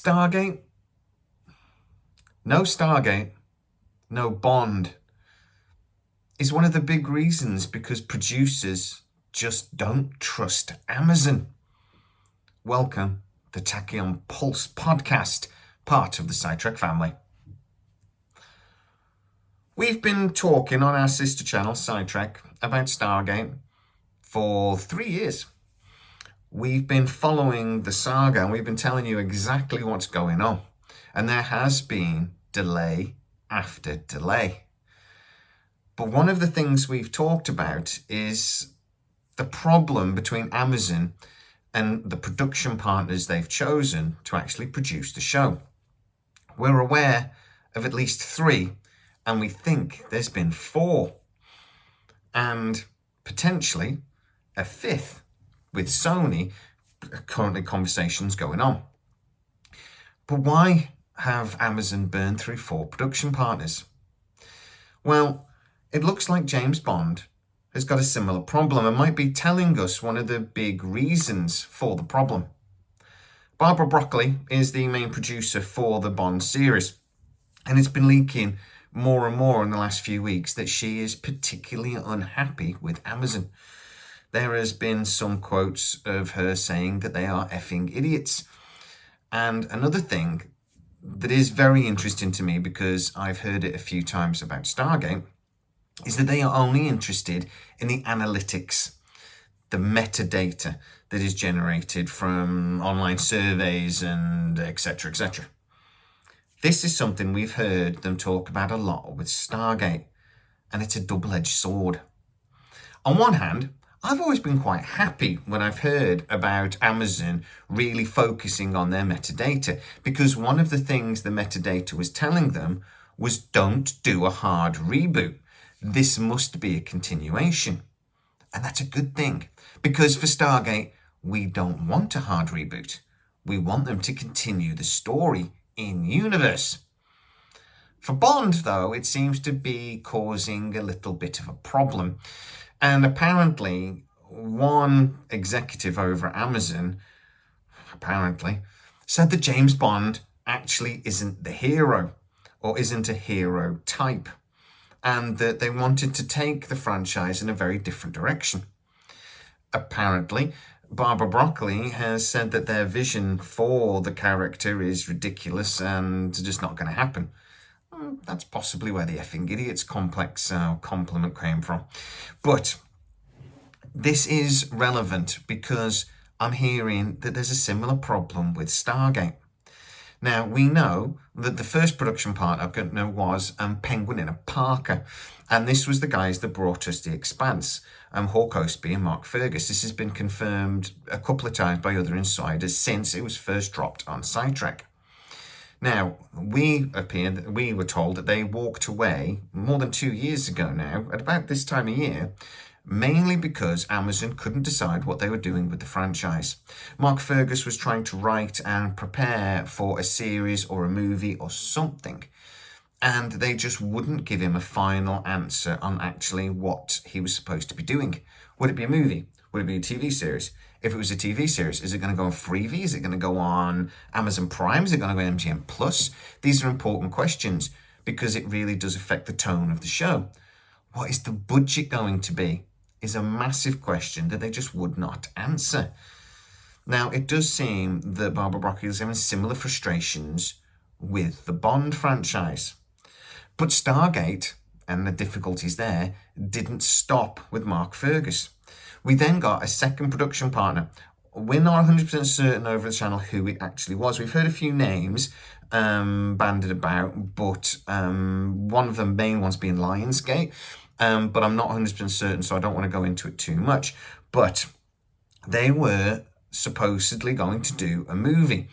Stargate? No Stargate, no Bond, is one of the big reasons because producers just don't trust Amazon. Welcome, the Tachyon Pulse podcast, part of the Sci-Trek family. We've been talking on our sister channel, Sci-Trek, about Stargate for 3 years. We've been following the saga and we've been telling you exactly what's going on. And there has been delay after delay. But one of the things we've talked about is the problem between Amazon and the production partners they've chosen to actually produce the show. We're aware of at least 3, and we think there's been 4. And potentially a 5th, with Sony currently conversations going on. But why have Amazon burned through 4 production partners? Well, it looks like James Bond has got a similar problem and might be telling us one of the big reasons for the problem. Barbara Broccoli is the main producer for the Bond series, and it's been leaking more and more in the last few weeks that she is particularly unhappy with Amazon. There has been some quotes of her saying that they are effing idiots. And another thing that is very interesting to me, because I've heard it a few times about Stargate, is that they are only interested in the analytics, the metadata that is generated from online surveys and etc., etc. This is something we've heard them talk about a lot with Stargate, and it's a double-edged sword. On one hand, I've always been quite happy when I've heard about Amazon really focusing on their metadata, because one of the things the metadata was telling them was don't do a hard reboot. This must be a continuation. And that's a good thing, because for Stargate, we don't want a hard reboot. We want them to continue the story in universe. For Bond, though, it seems to be causing a little bit of a problem. And apparently, one executive over at Amazon, said that James Bond actually isn't the hero, or isn't a hero type, and that they wanted to take the franchise in a very different direction. Apparently, Barbara Broccoli has said that their vision for the character is ridiculous and just not going to happen. That's possibly where the effing idiots complex compliment came from. But this is relevant because I'm hearing that there's a similar problem with Stargate. Now, we know that the first production partner was Penguin and Parker, and this was the guys that brought us The Expanse, Hawk Ostby and Mark Fergus. This has been confirmed a couple of times by other insiders since it was first dropped on Sci-Trek. Now, we were told that they walked away more than 2 years ago now, at about this time of year, mainly because Amazon couldn't decide what they were doing with the franchise. Mark Fergus was trying to write and prepare for a series or a movie or something, and they just wouldn't give him a final answer on actually what he was supposed to be doing. Would it be a movie? Would it be a TV series? If it was a TV series, is it going to go on Freevee? Is it going to go on Amazon Prime? Is it going to go on MGM Plus? These are important questions because it really does affect the tone of the show. What is the budget going to be? Is a massive question that they just would not answer. Now, it does seem that Barbara Broccoli is having similar frustrations with the Bond franchise. But Stargate, and the difficulties there, didn't stop with Mark Fergus. We then got a second production partner. We're not 100% certain over the channel who it actually was. We've heard a few names banded about, but one of the main ones being Lionsgate. But I'm not 100% certain, so I don't want to go into it too much. But they were supposedly going to do a movie,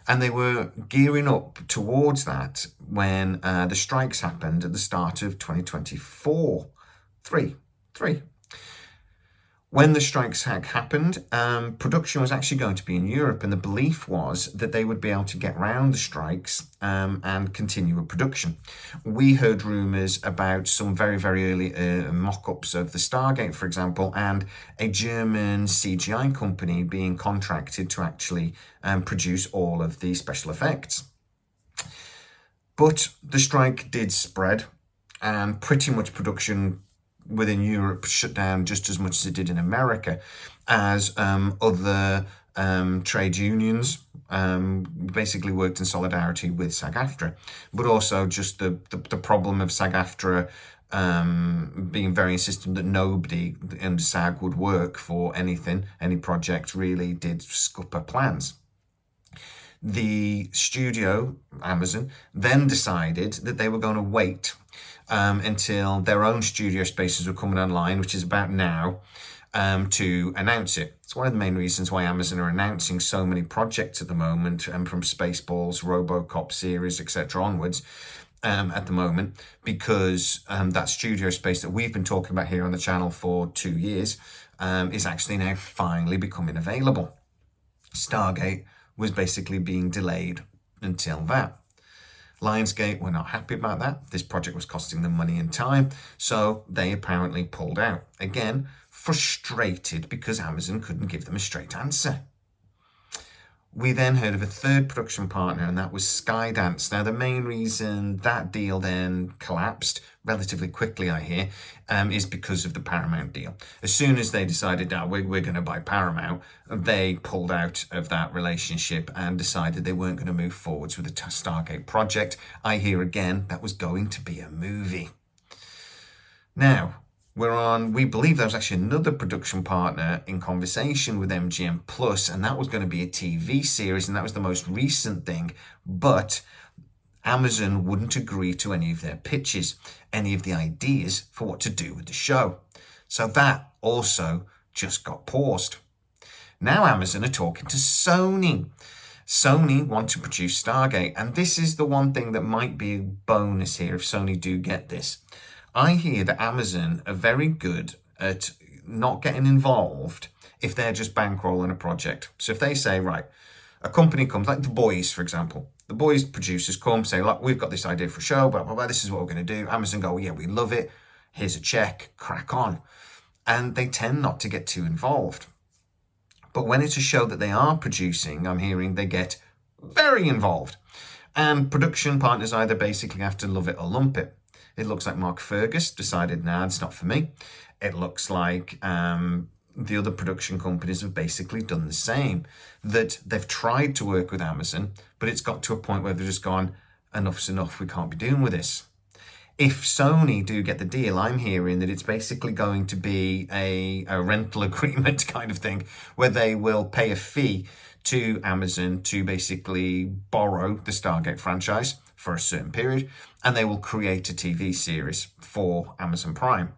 and they were gearing up towards that when the strikes happened at the start of 2024. Three. When the strikes happened, production was actually going to be in Europe, and the belief was that they would be able to get around the strikes and continue with production. We heard rumours about some very, very early mock-ups of the Stargate, for example, and a German CGI company being contracted to actually produce all of the special effects. But the strike did spread, and pretty much production within Europe shut down just as much as it did in America, as other trade unions basically worked in solidarity with SAG-AFTRA, but also just the problem of SAG-AFTRA being very insistent that nobody in SAG would work for anything, any project, really did scupper plans. The studio, Amazon, then decided that they were going to wait until their own studio spaces were coming online, which is about now, to announce it. It's one of the main reasons why Amazon are announcing so many projects at the moment, from Spaceballs, RoboCop series, etc. onwards, at the moment, because that studio space that we've been talking about here on the channel for 2 years is actually now finally becoming available. Stargate was basically being delayed until that. Lionsgate were not happy about that. This project was costing them money and time, so they apparently pulled out. Again, frustrated because Amazon couldn't give them a straight answer. We then heard of a third production partner, and that was Skydance. Now, the main reason that deal then collapsed relatively quickly, I hear, is because of the Paramount deal. As soon as they decided, now we're going to buy Paramount, they pulled out of that relationship and decided they weren't going to move forwards with the Stargate project. I hear again that was going to be a movie. Now, we believe there was actually another production partner in conversation with MGM Plus, and that was going to be a TV series, and that was the most recent thing. But Amazon wouldn't agree to any of their pitches, any of the ideas for what to do with the show. So that also just got paused. Now Amazon are talking to Sony. Sony want to produce Stargate, and this is the one thing that might be a bonus here if Sony do get this. I hear that Amazon are very good at not getting involved if they're just bankrolling a project. So if they say, right, a company comes, like The Boys, for example. The Boys producers come, say, look, we've got this idea for a show, blah, blah, blah, this is what we're going to do. Amazon go, yeah, we love it. Here's a check, crack on. And they tend not to get too involved. But when it's a show that they are producing, I'm hearing they get very involved. And production partners either basically have to love it or lump it. It looks like Mark Fergus decided, nah, it's not for me. It looks like the other production companies have basically done the same. That they've tried to work with Amazon, but it's got to a point where they've just gone, enough's enough, we can't be doing with this. If Sony do get the deal, I'm hearing that it's basically going to be a rental agreement kind of thing, where they will pay a fee to Amazon to basically borrow the Stargate franchise for a certain period, and they will create a TV series for Amazon Prime.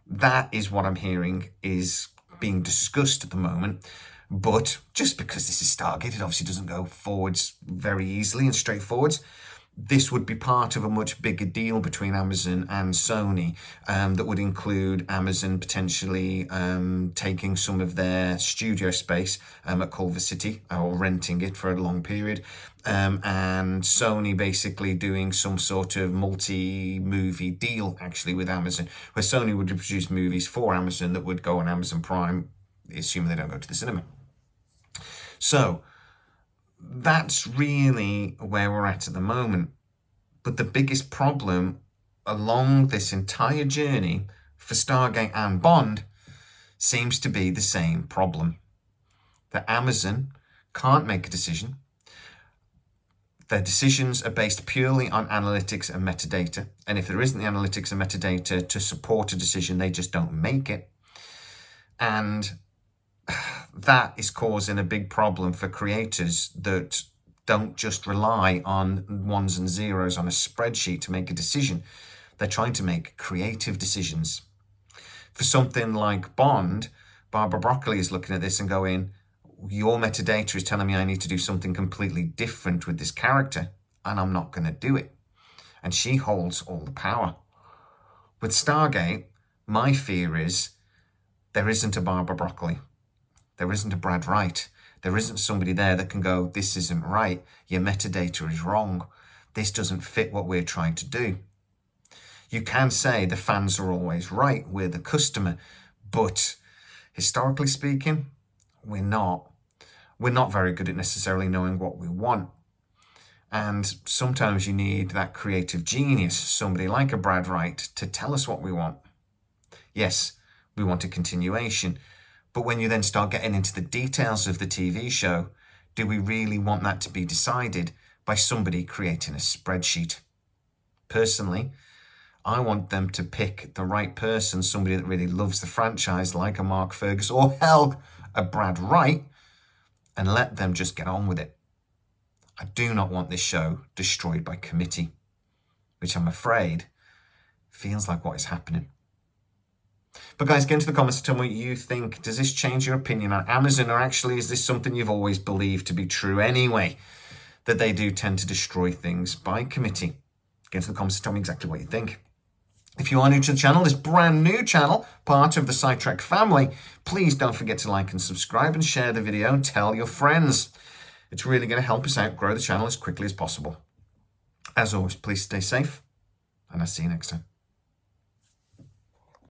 That is what I'm hearing is being discussed at the moment. But just because this is Stargate, it obviously doesn't go forwards very easily and straightforward. This would be part of a much bigger deal between Amazon and Sony that would include Amazon potentially taking some of their studio space at Culver City or renting it for a long period, and Sony basically doing some sort of multi-movie deal actually with Amazon, where Sony would produce movies for Amazon that would go on Amazon Prime, assuming they don't go to the cinema. So that's really where we're at the moment. But the biggest problem along this entire journey for Stargate and Bond seems to be the same problem. That Amazon can't make a decision. Their decisions are based purely on analytics and metadata. And if there isn't the analytics and metadata to support a decision, they just don't make it. And that is causing a big problem for creators that don't just rely on ones and zeros on a spreadsheet to make a decision. They're trying to make creative decisions. For something like Bond, Barbara Broccoli is looking at this and going, your metadata is telling me I need to do something completely different with this character, and I'm not going to do it. And she holds all the power. With Stargate, my fear is There isn't a Barbara Broccoli. There isn't a Brad Wright. There isn't somebody there that can go, this isn't right. Your metadata is wrong. This doesn't fit what we're trying to do. You can say the fans are always right. We're the customer. But historically speaking, we're not. We're not very good at necessarily knowing what we want. And sometimes you need that creative genius, somebody like a Brad Wright, to tell us what we want. Yes, we want a continuation. But when you then start getting into the details of the TV show, do we really want that to be decided by somebody creating a spreadsheet? Personally, I want them to pick the right person, somebody that really loves the franchise, like a Mark Fergus or hell, a Brad Wright, and let them just get on with it. I do not want this show destroyed by committee, which I'm afraid feels like what is happening. But guys, get into the comments and tell me what you think. Does this change your opinion on Amazon, or actually is this something you've always believed to be true anyway, that they do tend to destroy things by committee? Get into the comments and tell me exactly what you think. If you are new to the channel, this brand new channel, part of the Sci-Trek family, please don't forget to like and subscribe and share the video and tell your friends. It's really going to help us out grow the channel as quickly as possible. As always, please stay safe, and I'll see you next time.